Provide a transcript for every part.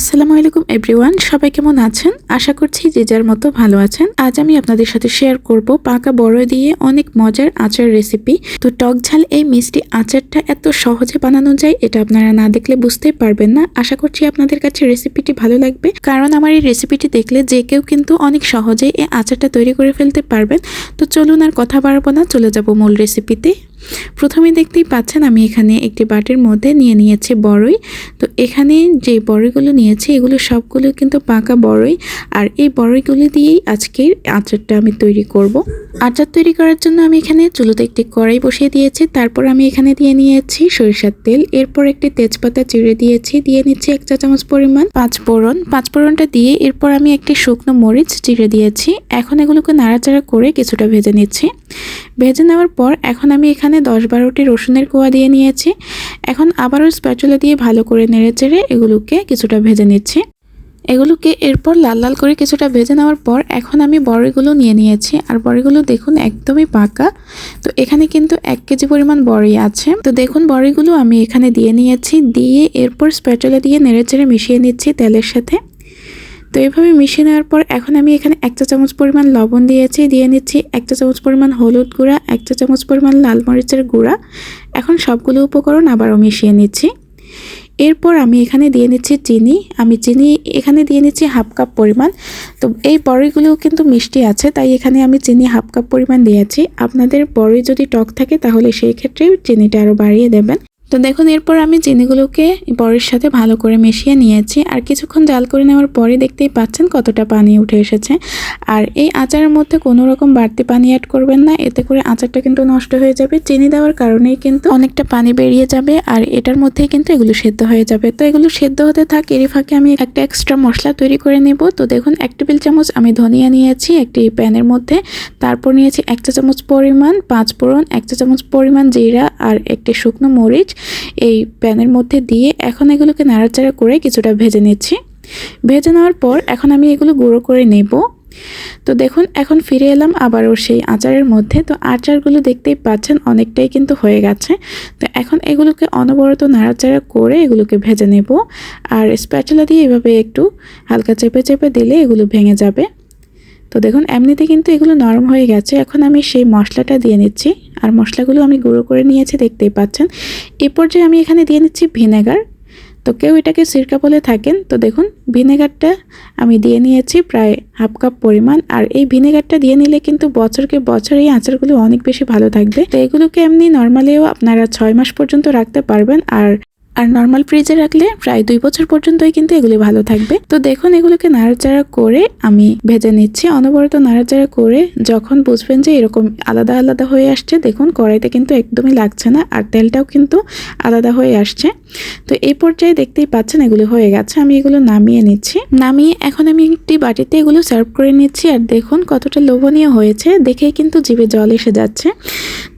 আসসালামু আলাইকুম এভরিওয়ান, সবাই কেমন আছেন? আশা করছি যে যার মতো ভালো আছেন। আজ আমি আপনাদের সাথে শেয়ার করব পাকা বড়ই দিয়ে অনেক মজার আচার রেসিপি। তো টক ঝাল এই মিষ্টি আচারটা এত সহজে বানানো যায়, এটা আপনারা না দেখলে বুঝতেই পারবেন না। আশা করছি আপনাদের কাছে রেসিপিটি ভালো লাগবে, কারণ আমার এই রেসিপিটি দেখলে যে কেউ কিন্তু অনেক সহজেই এই আচারটা তৈরি করে ফেলতে পারবেন। তো চলুন আর কথা বাড়াবো না, চলে যাব মূল রেসিপিতে। প্রথমে দেখতেই পাচ্ছেন আমি এখানে একটি বাটির মধ্যে নিয়েছি বড়ই। তো এখানে যে বড়ইগুলো নিয়েছি এগুলো সবগুলো কিন্তু পাকা বড়ই, আর এই বড়ইগুলো দিয়েই আজকের আচারটা আমি তৈরি করব। আচার তৈরি করার জন্য আমি এখানে চুলোতে একটি কড়াই বসিয়ে দিয়েছি। তারপর আমি এখানে দিয়ে নিয়েছি সরিষার তেল, এরপর একটি তেজপাতা চিড়ে দিয়েছি, দিয়ে নিচ্ছি 1 চা চামচ পরিমাণ পাঁচফোড়নটা দিয়ে এরপর আমি একটি শুকনো মরিচ চিড়ে দিয়েছি। এখন এগুলোকে নাড়াচাড়া করে কিছুটা ভেজে নিচ্ছি। ভেজে নেওয়ার পর এখন আমি এখানে 10-12টি রসুনের কোয়া দিয়ে নিয়েছি। এখন আবারও স্প্যাচুলা দিয়ে ভালো করে নেড়েচেড়ে এগুলোকে কিছুটা ভেজে নিচ্ছি। এগুলোকে এরপর লাল লাল করে কিছুটা ভেজে নেওয়ার পর এখন আমি বড়িগুলো নিয়েছি, আর বড়িগুলো দেখুন একদমই পাকা। তো এখানে কিন্তু 1 কেজি পরিমাণ বড়ি আছে। তো দেখুন বড়িগুলো আমি এখানে দিয়ে নিয়েছি, দিয়ে এরপর স্প্যাচুলা দিয়ে নেড়েচেড়ে মিশিয়ে নিচ্ছি তেলের সাথে। তো এইভাবে মিশিয়ে নেওয়ার পর এখন আমি এখানে 1 চা চামচ পরিমাণ লবণ দিয়েছি, দিয়ে নিচ্ছি 1 চা চামচ পরিমাণ হলুদ গুঁড়া, 1 চা চামচ পরিমাণ লাল মরিচের গুঁড়া। এখন সবগুলো উপকরণ আবারও মিশিয়ে নিচ্ছি। এরপর আমি এখানে দিয়ে নিচ্ছি চিনি। আমি চিনি এখানে দিয়ে নিচ্ছি 1/2 কাপ পরিমাণ। তো এই বড়িগুলোও কিন্তু মিষ্টি আছে, তাই এখানে আমি চিনি 1/2 কাপ পরিমাণ দিয়েছি। আপনাদের বড়ি যদি টক থাকে তাহলে সেই ক্ষেত্রে চিনিটা আরও বাড়িয়ে দেবেন। তো দেখুন এরপর আমি চিনিগুলোকে বড়ির সাথে ভালো করে মিশিয়ে নিয়েছি, আর কিছুক্ষণ জাল করে নেওয়ার পরে দেখতেই পাচ্ছেন কতটা পানি উঠে এসেছে। আর এই আচারের মধ্যে কোনো রকম বাড়তি পানি অ্যাড করবেন না, এতে করে আচারটা কিন্তু নষ্ট হয়ে যাবে। চিনি দেওয়ার কারণেই কিন্তু অনেকটা পানি বেরিয়ে যাবে, আর এটার মধ্যেই কিন্তু এগুলো সেদ্ধ হয়ে যাবে। তো এগুলো সেদ্ধ হতে থাক, এরই ফাঁকে আমি একটা এক্সট্রা মশলা তৈরি করে নেব। তো দেখুন 1 টেবিল চামচ আমি ধনিয়া নিয়েছি একটি প্যানের মধ্যে, তারপর নিয়েছি 1 চা চামচ পরিমাণ পাঁচফোড়ন, 1 চা চামচ পরিমাণ জিরা আর একটি শুকনো মরিচ এই প্যানের মধ্যে দিয়ে এখন এগুলোকে নাড়াচাড়া করে কিছুটা ভেজে নিচ্ছি। ভেজে নেওয়ার পর এখন আমি এগুলো গুঁড়ো করে নেব। তো দেখুন এখন ফিরে এলাম আবারও সেই আচারের মধ্যে। তো আচারগুলো দেখতেই পাচ্ছেন অনেকটাই কিন্তু হয়ে গেছে। তো এখন এগুলোকে অনবরত নাড়াচাড়া করে এগুলোকে ভেজে নেব, আর স্প্যাচুলা দিয়ে এভাবে একটু হালকা চেপে চেপে দিলে এগুলো ভেঙে যাবে। তো দেখুন এমনিতে কিন্তু এগুলো নরম হয়ে গেছে। এখন আমি সেই মশলাটা দিয়ে নিচ্ছি, আর মশলাগুলো আমি গুঁড়ো করে নিয়েছি দেখতেই পাচ্ছেন। এই পর্যায়ে আমি এখানে দিয়ে নিচ্ছি ভিনেগার। তো কেউ এটাকে সিরকা বলে থাকেন। তো দেখুন ভিনেগারটা আমি দিয়ে নিয়েছি প্রায় 1/2 কাপ পরিমাণ, আর এই ভিনেগারটা দিয়ে নিলে কিন্তু বছরকে বছর এই আচারগুলো অনেক বেশি ভালো থাকবে। তো এগুলোকে এমনি নর্মালিও আপনারা 6 মাস পর্যন্ত রাখতে পারবেন, আর নর্মাল ফ্রিজে রাখলে প্রায় 2 বছর পর্যন্তই কিন্তু এগুলি ভালো থাকবে। তো দেখুন এগুলোকে নাড়াচাড়া করে আমি ভেজে নিচ্ছি, অনবরত নাড়াচাড়া করে যখন বুঝবেন যে এরকম আলাদা আলাদা হয়ে আসছে, দেখুন কড়াইতে কিন্তু একদমই লাগছে না, আর তেলটাও কিন্তু আলাদা হয়ে আসছে। তো এই পর্যায়ে দেখতেই পাচ্ছেন এগুলো হয়ে গেছে। আমি এগুলো নামিয়ে নিচ্ছি। নামিয়ে এখন আমি একটি বাটিতে এগুলো সার্ভ করে নিচ্ছি, আর দেখুন কতটা লোভনীয় হয়েছে, দেখেই কিন্তু জিভে জল এসে যাচ্ছে।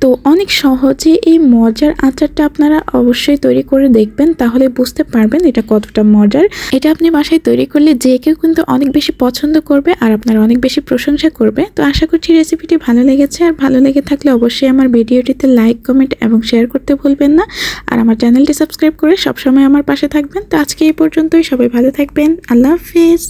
তো অনেক সহজে এই মজার আচারটা আপনারা অবশ্যই তৈরি করে দেখবেন, তাহলে বুঝতে পারবেন এটা কতটা মজার। এটা আপনি বাসায় তৈরি করলে যে কেউ কিন্তু অনেক বেশি পছন্দ করবে, আর আপনারা অনেক বেশি প্রশংসা করবে। তো আশা করছি রেসিপিটি ভালো লেগেছে, আর ভালো লেগে থাকলে অবশ্যই আমার ভিডিওটিতে লাইক, কমেন্ট এবং শেয়ার করতে ভুলবেন না, আর আমার চ্যানেলটি সাবস্ক্রাইব করে সবসময় আমার পাশে থাকবেন। তো আজকে এই পর্যন্তই, সবাই ভালো থাকবেন। আল্লাহ হাফিজ।